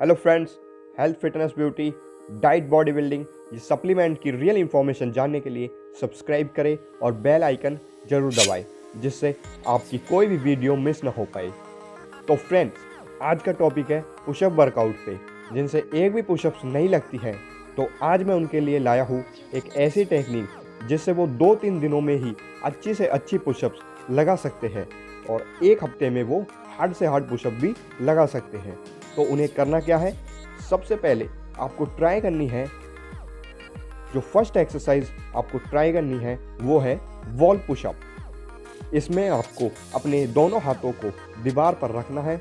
Hello friends, health fitness beauty diet body building ये supplement की real information जानने के लिए सब्सक्राइब करें और बेल आइकन जरूर दबाएं, जिससे आपकी कोई भी वीडियो मिस ना हो पाए। तो फ्रेंड्स, आज का टॉपिक है पुशअप वर्कआउट पे। जिनसे एक भी पुशअप्स नहीं लगती है, तो आज मैं उनके लिए लाया हूँ एक ऐसी टेक्निक जिससे वो 2-3 दिनों में ही अच्छी से अच्छी पुशअप्स लगा सकते हैं और एक हफ्ते में वो हार्ड से हार्ड पुशअप भी लगा सकते हैं। तो उन्हें करना क्या है? सबसे पहले आपको ट्राई करनी है, जो फर्स्ट एक्सरसाइज आपको ट्राई करनी है वो है वॉल पुशअप। इसमें आपको अपने दोनों हाथों को दीवार पर रखना है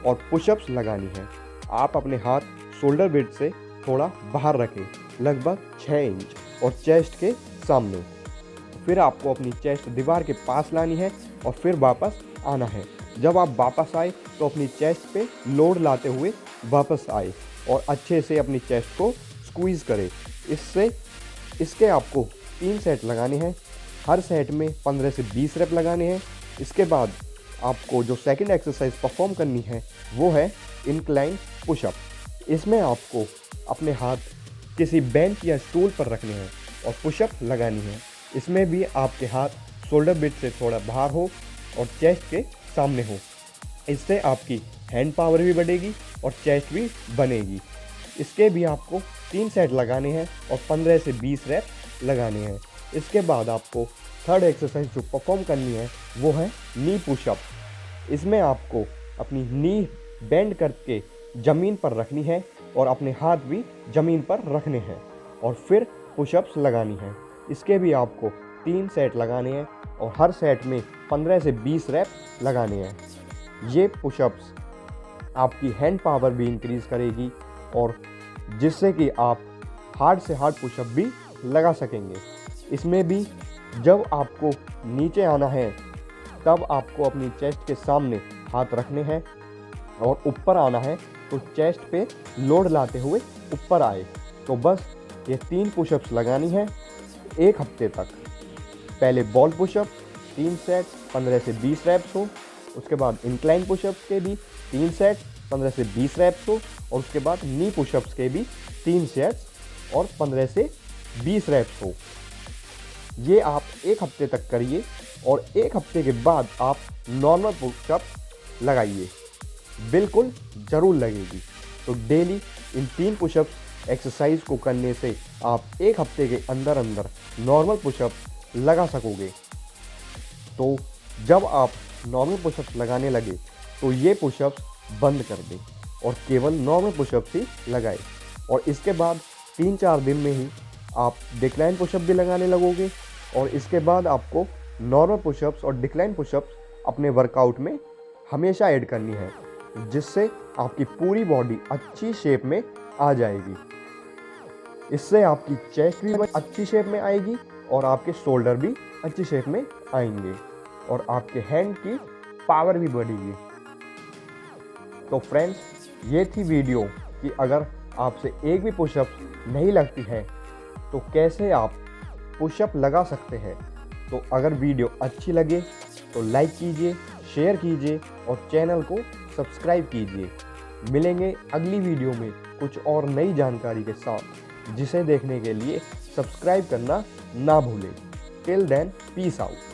और पुशअप्स लगानी है। आप अपने हाथ शोल्डर ब्लेड से थोड़ा बाहर रखें, लगभग 6 इंच, और चेस्ट के सामने। फिर आपको अपनी चेस्ट दीवार के पास लानी है और फिर वापस आना है। जब आप वापस आए तो अपनी चेस्ट पे लोड लाते हुए वापस आए और अच्छे से अपनी चेस्ट को स्क्वीज़ करें। इसके आपको 3 सेट लगाने हैं। हर सेट में 15 से 20 रेप लगाने हैं। इसके बाद आपको जो सेकंड एक्सरसाइज परफॉर्म करनी है वो है इंक्लाइन पुशअप। इसमें आपको अपने हाथ किसी बेंच या स्टूल पर रखने हैं और पुशअप लगानी है। इसमें भी आपके हाथ शोल्डर ब्लेड से थोड़ा बाहर हो और चेस्ट के सामने हो। इससे आपकी हैंड पावर भी बढ़ेगी और चेस्ट भी बनेगी। इसके भी आपको 3 सेट लगाने हैं और 15 से 20 रेप लगाने हैं। इसके बाद आपको थर्ड एक्सरसाइज जो परफॉर्म करनी है वो है नी पुशअप। इसमें आपको अपनी नी बेंड करके ज़मीन पर रखनी है और अपने हाथ भी ज़मीन पर रखने हैं और फिर पुशअप्स लगानी है। इसके भी आपको 3 सेट लगाने हैं और हर सेट में 15 से 20 रेप लगाने हैं। ये पुशअप्स आपकी हैंड पावर भी इंक्रीज़ करेगी और जिससे कि आप हार्ड से हार्ड पुशअप भी लगा सकेंगे। इसमें भी जब आपको नीचे आना है तब आपको अपनी चेस्ट के सामने हाथ रखने हैं और ऊपर आना है तो चेस्ट पे लोड लाते हुए ऊपर आए। तो बस ये 3 पुशअप्स लगानी है एक हफ्ते तक। पहले बॉल पुशअप 3 सेट 15 से 20 रेप्स हो। उसके बाद इंक्लाइन पुशअप्स के भी 3 सेट 15 से 20 रेप्स हो और उसके बाद नी पुशअप्स के भी 3 सेट्स और 15 से 20 रेप्स हो। ये आप एक हफ्ते तक करिए और एक हफ्ते के बाद आप नॉर्मल पुशअप लगाइए, बिल्कुल ज़रूर लगेगी। तो डेली इन 3 पुशअप्स एक्सरसाइज को करने से आप एक हफ्ते के अंदर अंदर नॉर्मल पुशअप लगा सकोगे। तो जब आप नॉर्मल पुशअप्स लगाने लगे तो ये पुशअप्स बंद कर दें और केवल नॉर्मल पुशअप्स ही लगाएं। और इसके बाद 3-4 दिन में ही आप डिक्लाइन पुशअप भी लगाने लगोगे और इसके बाद आपको नॉर्मल पुशअप्स और डिक्लाइन पुशअप्स अपने वर्कआउट में हमेशा ऐड करनी है, जिससे आपकी पूरी बॉडी अच्छी शेप में आ जाएगी। इससे आपकी चेस्ट भी अच्छी शेप में आएगी और आपके शोल्डर भी अच्छी शेप में आएंगे और आपके हैंड की पावर भी बढ़ेगी। तो फ्रेंड्स, ये थी वीडियो कि अगर आपसे एक भी पुशअप नहीं लगती है तो कैसे आप पुशअप लगा सकते हैं। तो अगर वीडियो अच्छी लगे तो लाइक कीजिए, शेयर कीजिए और चैनल को सब्सक्राइब कीजिए। मिलेंगे अगली वीडियो में कुछ और नई जानकारी के साथ, जिसे देखने के लिए सब्सक्राइब करना ना भूलें। Till then, peace out.